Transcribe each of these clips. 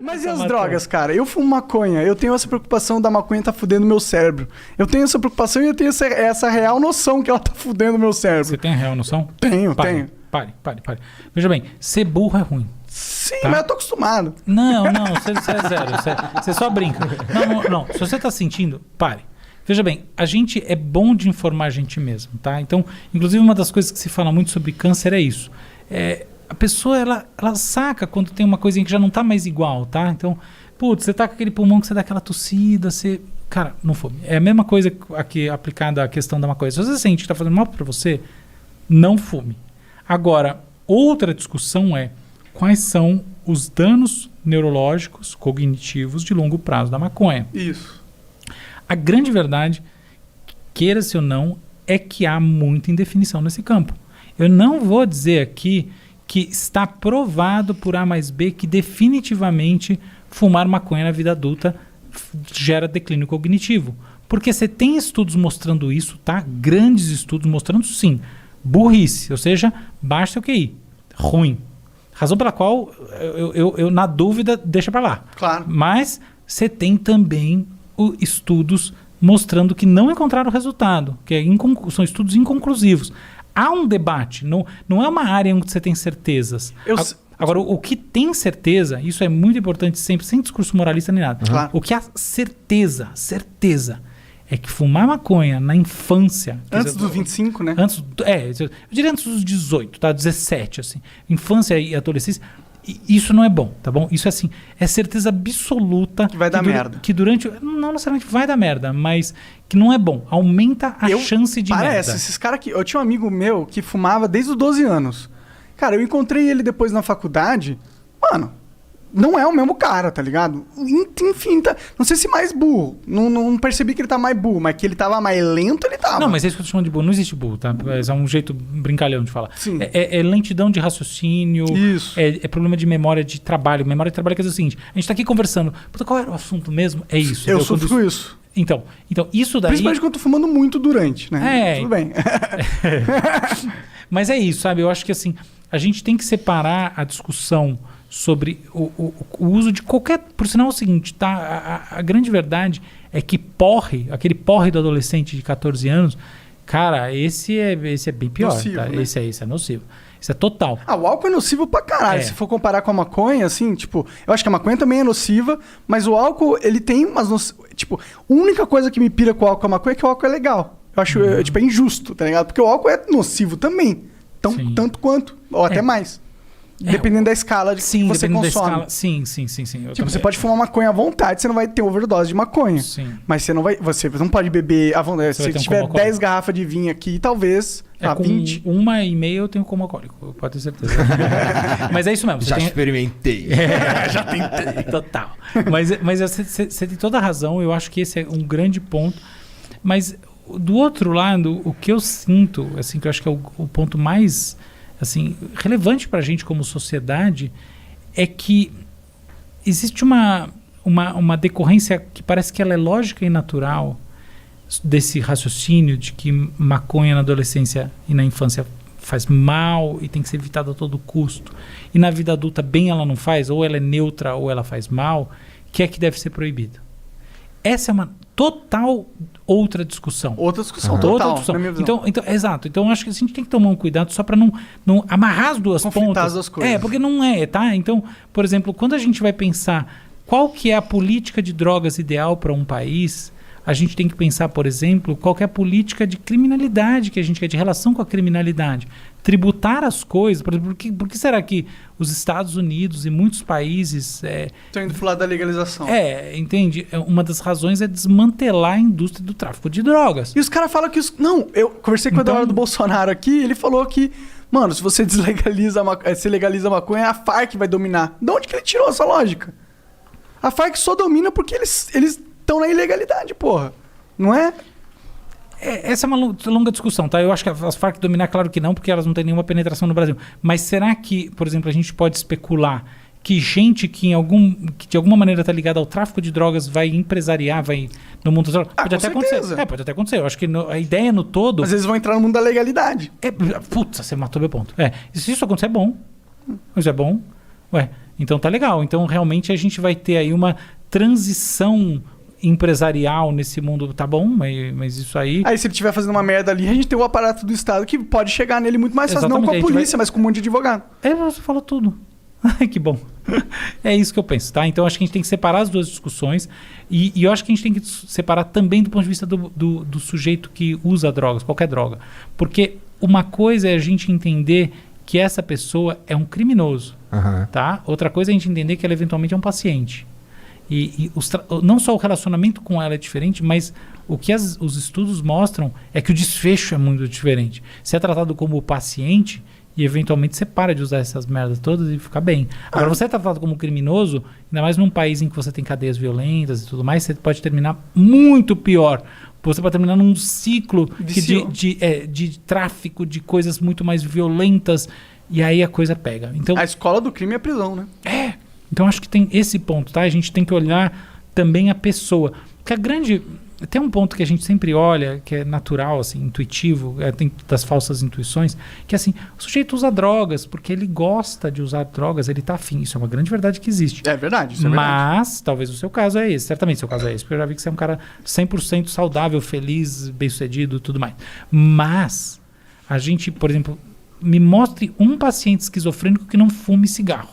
Mas e as drogas, cara? Eu fumo maconha, eu tenho essa preocupação da maconha tá fudendo meu cérebro. Eu tenho essa preocupação e eu tenho essa real noção que ela tá fudendo meu cérebro. Você tem a real noção? Tenho. Pare. Veja bem, ser burro é ruim. Sim, tá? mas eu tô acostumado. Não, você é zero. Você só brinca. Não. Se você tá sentindo, pare. Veja bem, a gente é bom de informar a gente mesmo, tá? Então, inclusive uma das coisas que se fala muito sobre câncer é isso. A pessoa, ela saca quando tem uma coisinha que já não tá mais igual, tá? Então, putz, você tá com aquele pulmão que você dá aquela tossida, você... Cara, não fume. É a mesma coisa aqui aplicada à questão da maconha. Se você sente que tá fazendo mal pra você, não fume. Agora, outra discussão é quais são os danos neurológicos, cognitivos de longo prazo da maconha. Isso. A grande verdade, queira-se ou não, é que há muita indefinição nesse campo. Eu não vou dizer aqui que está provado por A mais B que definitivamente fumar maconha na vida adulta gera declínio cognitivo. Porque você tem estudos mostrando isso, tá? Grandes estudos mostrando sim. Burrice, ou seja, baixa seu QI. Ruim. Razão pela qual eu na dúvida, deixa pra lá. Claro. Mas você tem também estudos mostrando que não encontraram resultado, que são estudos inconclusivos. Há um debate, não é uma área onde você tem certezas. Agora, o que tem certeza, isso é muito importante sempre, sem discurso moralista nem nada. Claro. O que há certeza, é que fumar maconha na infância... Antes dos 25, né? Eu diria antes dos 18, tá? 17, assim. Infância e adolescência... Isso não é bom, tá bom? Isso assim, é certeza absoluta que vai dar merda. Que durante... Não necessariamente vai dar merda, mas que não é bom. Aumenta a chance de merda. Esses caras que... Eu tinha um amigo meu que fumava desde os 12 anos. Cara, eu encontrei ele depois na faculdade. Mano, não é o mesmo cara, tá ligado? Enfim, não sei se mais burro. Não percebi que ele tá mais burro, mas que ele tava mais lento, ele tava. Não, mas é isso que eu tô chamando de burro. Não existe burro, tá? É um jeito brincalhão de falar. Sim. É lentidão de raciocínio. Isso. É problema de memória de trabalho. Memória de trabalho quer dizer o seguinte. A gente tá aqui conversando. Puta, qual era o assunto mesmo? É isso. Eu sofro com isso. Então, isso daí... Principalmente quando eu tô fumando muito durante, né? Tudo bem. Mas é isso, sabe? Eu acho que assim, a gente tem que separar a discussão sobre o uso de qualquer... Por sinal é o seguinte, tá? A grande verdade é que aquele porre do adolescente de 14 anos, cara, esse é bem pior. Nocivo, tá? né? Esse é nocivo. Isso é total. O álcool é nocivo pra caralho. Se for comparar com a maconha, assim, tipo... Eu acho que a maconha também é nociva, mas o álcool, ele tem umas... Tipo, a única coisa que me pira com o álcool e a maconha é que o álcool é legal. Eu acho, é injusto, tá ligado? Porque o álcool é nocivo também. Tanto quanto, ou até mais. Dependendo da escala que você consome. Sim. Tipo, você pode fumar maconha à vontade, você não vai ter overdose de maconha. Sim. Mas você não pode beber à vontade. Se tiver 10 garrafas de vinho aqui, talvez... com 20. 1,5 eu tenho como alcoólico, pode ter certeza. Mas é isso mesmo. Experimentei. Já tentei. Total. Mas você tem toda a razão, eu acho que esse é um grande ponto. Mas do outro lado, o que eu sinto, assim, que eu acho que é o ponto mais assim, relevante para a gente como sociedade, é que existe uma decorrência que parece que ela é lógica e natural desse raciocínio de que maconha na adolescência e na infância faz mal e tem que ser evitada a todo custo. E na vida adulta bem ela não faz, ou ela é neutra ou ela faz mal, que deve ser proibida. Essa é uma total outra discussão. Outra discussão, total. Então, exato. Então, acho que a gente tem que tomar um cuidado só para não amarrar as duas pontas. As duas coisas. Porque não é, tá? Então, por exemplo, quando a gente vai pensar qual que é a política de drogas ideal para um país, a gente tem que pensar, por exemplo, qual que é a política de criminalidade que a gente quer, de relação com a criminalidade. Tributar as coisas, por exemplo, por que será que os Estados Unidos e muitos países... Estão indo pro lado da legalização. Entende? Uma das razões é desmantelar a indústria do tráfico de drogas. E os caras falam que... Não, eu conversei com o Eduardo Bolsonaro aqui, ele falou que, mano, se você legaliza a maconha, a Farc vai dominar. De onde que ele tirou essa lógica? A Farc só domina porque eles estão na ilegalidade, porra. Não é? Essa é uma longa discussão, tá? Eu acho que as Farc dominar, claro que não, porque elas não têm nenhuma penetração no Brasil. Mas será que, por exemplo, a gente pode especular que gente que de alguma maneira está ligada ao tráfico de drogas vai empresariar, vai no mundo das drogas? Pode até acontecer. Pode até acontecer. Eu acho que a ideia no todo... Às vezes vão entrar no mundo da legalidade. Putz, você matou meu ponto. Se isso acontecer, é bom. Isso é bom. Ué, então tá legal. Então realmente a gente vai ter aí uma transição empresarial nesse mundo, tá bom, mas isso aí... Aí se ele estiver fazendo uma merda ali, a gente tem o aparato do Estado que pode chegar nele muito mais fácil, não com a polícia, mas com um monte de advogado. Você falou tudo. Ai, que bom. É isso que eu penso, tá? Então acho que a gente tem que separar as duas discussões e eu acho que a gente tem que separar também do ponto de vista do sujeito que usa drogas, qualquer droga. Porque uma coisa é a gente entender que essa pessoa é um criminoso, tá? Outra coisa é a gente entender que ela eventualmente é um paciente. E não só o relacionamento com ela é diferente, mas o que os estudos mostram é que o desfecho é muito diferente. Você é tratado como paciente e eventualmente você para de usar essas merdas todas e fica bem. Agora, você é tratado como criminoso, ainda mais num país em que você tem cadeias violentas e tudo mais, você pode terminar muito pior. Você pode terminar num ciclo de tráfico, de coisas muito mais violentas, e aí a coisa pega. Então, a escola do crime é a prisão, né? Então acho que tem esse ponto, tá? A gente tem que olhar também a pessoa. Porque tem um ponto que a gente sempre olha, que é natural, assim, intuitivo, tem das falsas intuições, que assim, o sujeito usa drogas porque ele gosta de usar drogas, ele tá afim. Isso é uma grande verdade que existe. É verdade, isso é verdade. Mas, talvez o seu caso é esse, certamente o seu caso é esse, porque eu já vi que você é um cara 100% saudável, feliz, bem-sucedido, tudo mais. Mas, a gente, por exemplo, me mostre um paciente esquizofrênico que não fume cigarro.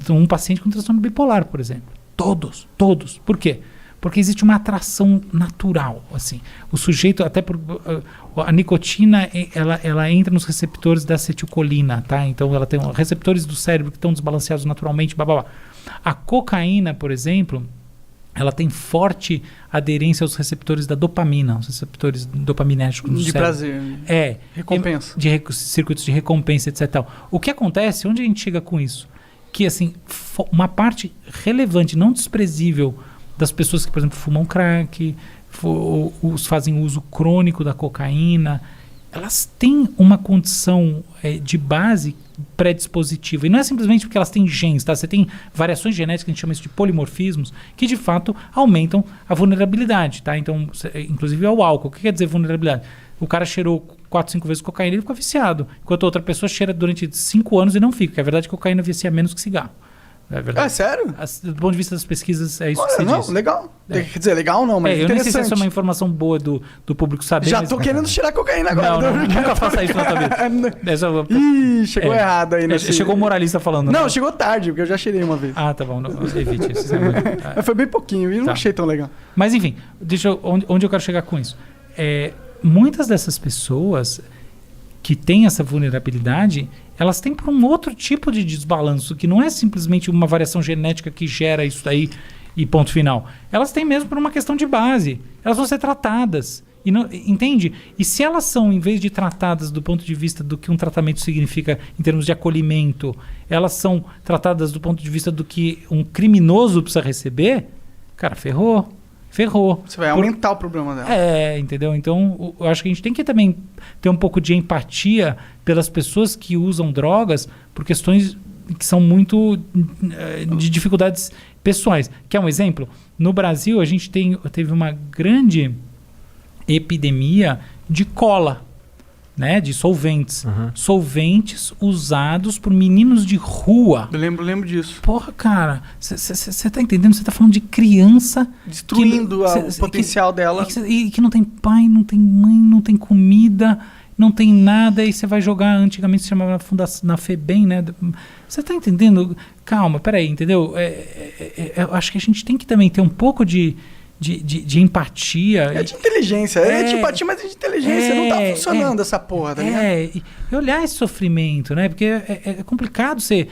Um paciente com transtorno bipolar, por exemplo. Todos. Por quê? Porque existe uma atração natural, assim. O sujeito, até a nicotina, ela entra nos receptores da acetilcolina, tá? Então ela tem receptores do cérebro que estão desbalanceados naturalmente, blá, blá, blá. A cocaína, por exemplo, ela tem forte aderência aos receptores da dopamina, os receptores dopaminérgicos do cérebro. Prazer. Recompensa. Circuitos de recompensa, etc. Tal. O que acontece? Onde a gente chega com isso? Que, assim, uma relevante, não desprezível, das pessoas que, por exemplo, fumam crack, fazem uso crônico da cocaína, elas têm uma condição de base predispositiva. E não é simplesmente porque elas têm genes, tá? Você tem variações genéticas, a gente chama isso de polimorfismos, que de fato aumentam a vulnerabilidade, tá? Então, inclusive ao álcool. O que quer dizer vulnerabilidade? O cara cheirou 4, 5 vezes cocaína e ele fica viciado. Enquanto a outra pessoa cheira durante 5 anos e não fica. Porque a verdade é que cocaína vicia menos que cigarro. É verdade. Sério? Do ponto de vista das pesquisas, é isso que você diz. Legal. Quer dizer, legal não, mas eu não sei se essa é uma informação boa do público saber. Já tô querendo cheirar cocaína agora. Não, nunca faça isso na tua vida. Ih, chegou errado aí. Chegou o moralista falando. Não, chegou tarde, porque eu já cheirei uma vez. Ah, tá bom. Evite isso. Mas foi bem pouquinho e não achei tão legal. Mas enfim, onde eu quero chegar com isso? Muitas dessas pessoas que têm essa vulnerabilidade, elas têm por um outro tipo de desbalanço, que não é simplesmente uma variação genética que gera isso daí e ponto final. Elas têm mesmo por uma questão de base. Elas vão ser tratadas. Entende? E se elas são, em vez de tratadas do ponto de vista do que um tratamento significa em termos de acolhimento, elas são tratadas do ponto de vista do que um criminoso precisa receber, cara, ferrou. Você vai aumentar o problema dela. Entendeu? Então, eu acho que a gente tem que também ter um pouco de empatia pelas pessoas que usam drogas por questões que são muito de dificuldades pessoais. Quer um exemplo? No Brasil, a gente teve uma grande epidemia de cola, né? De solventes. Solventes usados por meninos de rua. Eu lembro disso. Porra, cara, você tá entendendo? Você tá falando de criança... Destruindo o potencial dela. E que não tem pai, não tem mãe, não tem comida, não tem nada, e você vai jogar, antigamente se chamava na FEBEM, né? Você tá entendendo? Calma, peraí, entendeu? Eu acho que a gente tem que também ter um pouco de empatia. De inteligência. É de empatia, mas de inteligência. Não tá funcionando essa porra, tá ligado? E olhar esse sofrimento, né? Porque é complicado você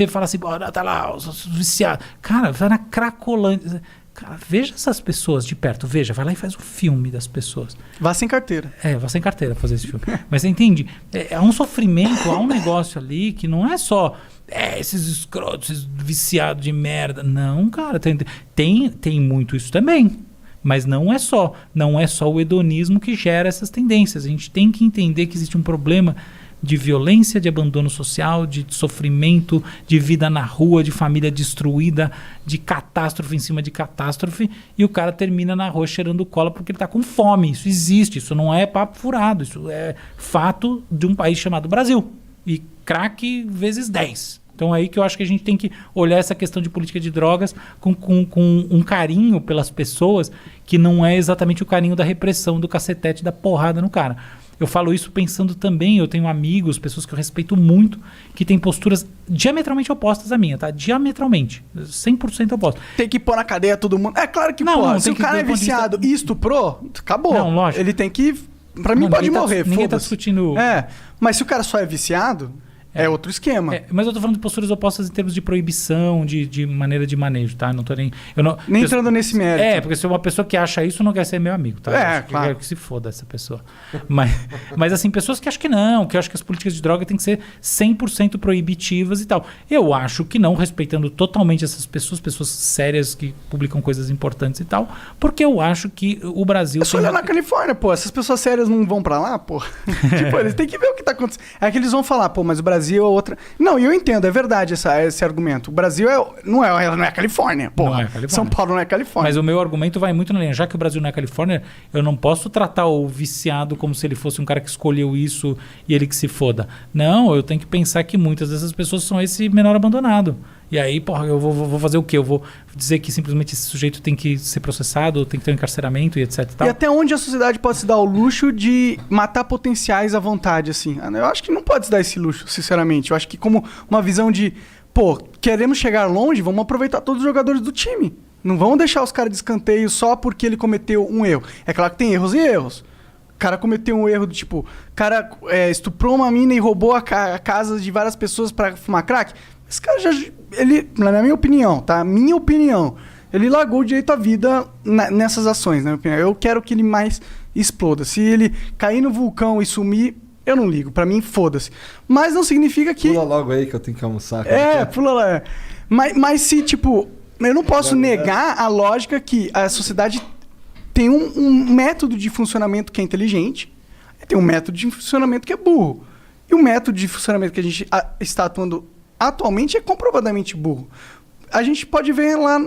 falar assim, tá lá, os viciados. Cara, vai na Cracolândia. Cara, veja essas pessoas de perto. Veja, vai lá e faz um filme das pessoas. Vá sem carteira. Vá sem carteira fazer esse filme. Mas você entende? Há um sofrimento, há um negócio ali que não é só... esses escrotos, esses viciados de merda. Não, cara, tem muito isso também. Mas não é só o hedonismo que gera essas tendências. A gente tem que entender que existe um problema de violência, de abandono social, de sofrimento, de vida na rua, de família destruída, de catástrofe em cima de catástrofe, e o cara termina na rua cheirando cola porque ele está com fome. Isso existe, isso não é papo furado, isso é fato de um país chamado Brasil. E crack vezes 10. Então é aí que eu acho que a gente tem que olhar essa questão de política de drogas com um carinho pelas pessoas que não é exatamente o carinho da repressão, do cacetete, da porrada no cara. Eu falo isso pensando também, eu tenho amigos, pessoas que eu respeito muito, que têm posturas diametralmente opostas à minha, tá? Diametralmente. 100% opostas. Tem que pôr na cadeia todo mundo. É claro que, se o cara é viciado e estuprou, acabou. Não, lógico. Ele tem que... Pra mim pode morrer, ninguém tá discutindo... Mas se o cara só é viciado... É outro esquema. Mas eu tô falando de posturas opostas em termos de proibição, de maneira de manejo, tá? Não tô nem... Nem entrando nesse mérito. Porque se uma pessoa que acha isso não quer ser meu amigo, tá? Claro. Quero que se foda essa pessoa. Mas assim, pessoas que acham que não, que acham que as políticas de droga têm que ser 100% proibitivas e tal. Eu acho que não, respeitando totalmente essas pessoas sérias que publicam coisas importantes e tal, porque eu acho que o Brasil... É só olhar na Califórnia, pô. Essas pessoas sérias não vão pra lá, pô. Tipo, eles têm que ver o que tá acontecendo. É que eles vão falar, pô, mas o Brasil é outra... Não, e eu entendo, é verdade esse argumento. O Brasil não é a Califórnia, porra. Não é a Califórnia. São Paulo não é a Califórnia. Mas o meu argumento vai muito na linha. Já que o Brasil não é a Califórnia, eu não posso tratar o viciado como se ele fosse um cara que escolheu isso e ele que se foda. Não, eu tenho que pensar que muitas dessas pessoas são esse menor abandonado. E aí, porra, eu vou fazer o quê? Eu vou dizer que simplesmente esse sujeito tem que ser processado, tem que ter um encarceramento e etc e tal? E até onde a sociedade pode se dar o luxo de matar potenciais à vontade, assim? Eu acho que não pode se dar esse luxo, sinceramente. Eu acho que como uma visão de, pô, queremos chegar longe, vamos aproveitar todos os jogadores do time. Não vamos deixar os caras de escanteio só porque ele cometeu um erro. É claro que tem erros e erros. O cara cometeu um erro do tipo... O cara estuprou uma mina e roubou a casa de várias pessoas pra fumar crack. Esse cara ele, na minha opinião, tá? Minha opinião, ele largou o direito à vida nessas ações, na minha opinião. Eu quero que ele mais exploda. Se ele cair no vulcão e sumir, eu não ligo. Pra mim, foda-se. Mas não significa que... Pula logo aí que eu tenho que almoçar. Pula lá. Mas se, tipo... Eu não posso negar a lógica que a sociedade tem um método de funcionamento que é inteligente, tem um método de funcionamento que é burro. E o método de funcionamento que a gente está atuando atualmente é comprovadamente burro. A gente pode ver lá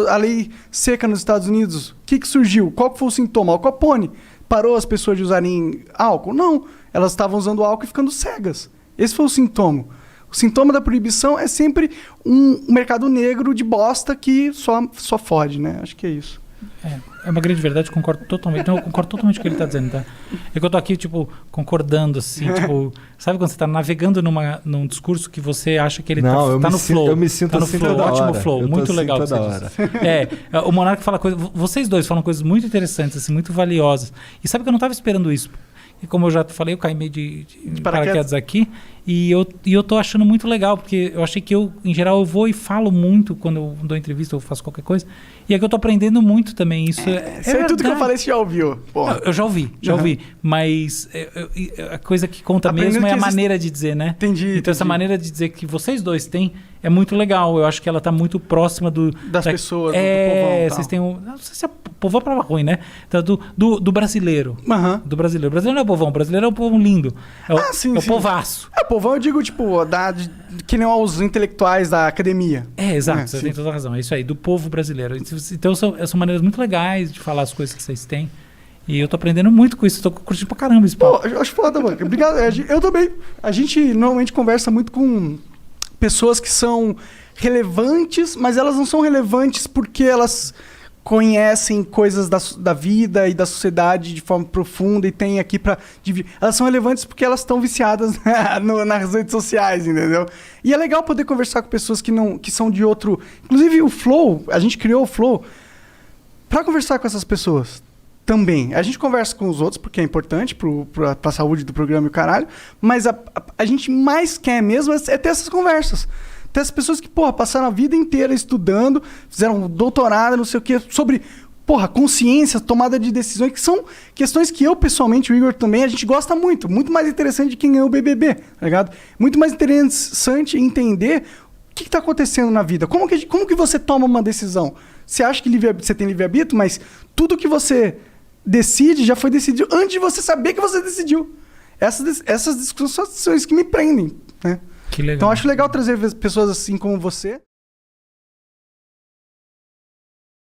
a lei seca nos Estados Unidos. O que surgiu? Qual foi o sintoma? Al Capone. Parou as pessoas de usarem álcool? Não. Elas estavam usando álcool e ficando cegas. Esse foi o sintoma. O sintoma da proibição é sempre um mercado negro de bosta que só fode, né? Acho que é isso. É uma grande verdade, concordo totalmente. Então, eu concordo totalmente com o que ele está dizendo, tá? É que eu tô aqui, tipo, concordando, assim, tipo... Sabe quando você está navegando num discurso que você acha que ele tá no flow? Eu me sinto tá no assim flow, toda ótimo hora. flow, muito legal. Toda hora. O Monark fala coisas... Vocês dois falam coisas muito interessantes, assim, muito valiosas. E sabe que eu não estava esperando isso. E como eu já falei, eu caí meio de paraquedas aqui. E eu tô achando muito legal, porque eu achei que em geral, eu vou e falo muito quando eu dou entrevista ou faço qualquer coisa. E é que eu tô aprendendo muito também. Isso é tudo que eu falei, você já ouviu. Eu já ouvi. Mas a coisa que conta mesmo é a maneira de dizer, né? Entendi. Essa maneira de dizer que vocês dois têm é muito legal. Eu acho que ela tá muito próxima das pessoas, do povão. Vocês têm não sei se é povão pra ruim, né? Então, do brasileiro. Uhum. Do brasileiro. O brasileiro não é o povão, o brasileiro é o povo lindo. Sim, o povaço. É, o povão eu digo, tipo, que nem os intelectuais da academia. Exato, você tem toda a razão. É isso aí, do povo brasileiro. Então são maneiras muito legais de falar as coisas que vocês têm. E eu tô aprendendo muito com isso, tô curtindo pra caramba esse papo. Pô, eu acho foda, mano. Obrigado. Eu também. A gente normalmente conversa muito com pessoas que são relevantes, mas elas não são relevantes porque elas conhecem coisas da vida e da sociedade de forma profunda e têm aqui pra dividir. Elas são relevantes porque elas estão viciadas nas redes sociais, entendeu? E é legal poder conversar com pessoas que são de outro... Inclusive o Flow, a gente criou o Flow pra conversar com essas pessoas também. A gente conversa com os outros porque é importante pra saúde do programa e o caralho, mas a gente mais quer mesmo é ter essas conversas. Tem as pessoas que, passaram a vida inteira estudando, fizeram doutorado, não sei o quê, sobre, consciência, tomada de decisões, que são questões que eu, pessoalmente, o Igor também, a gente gosta muito. Muito mais interessante de quem ganhou o BBB, tá ligado? Muito mais interessante entender o que está acontecendo na vida. Como que você toma uma decisão? Você acha que você tem livre-arbítrio, mas tudo que você decide já foi decidido antes de você saber que você decidiu. Essas discussões são as que me prendem, né? Que legal. Então acho legal trazer pessoas assim como você.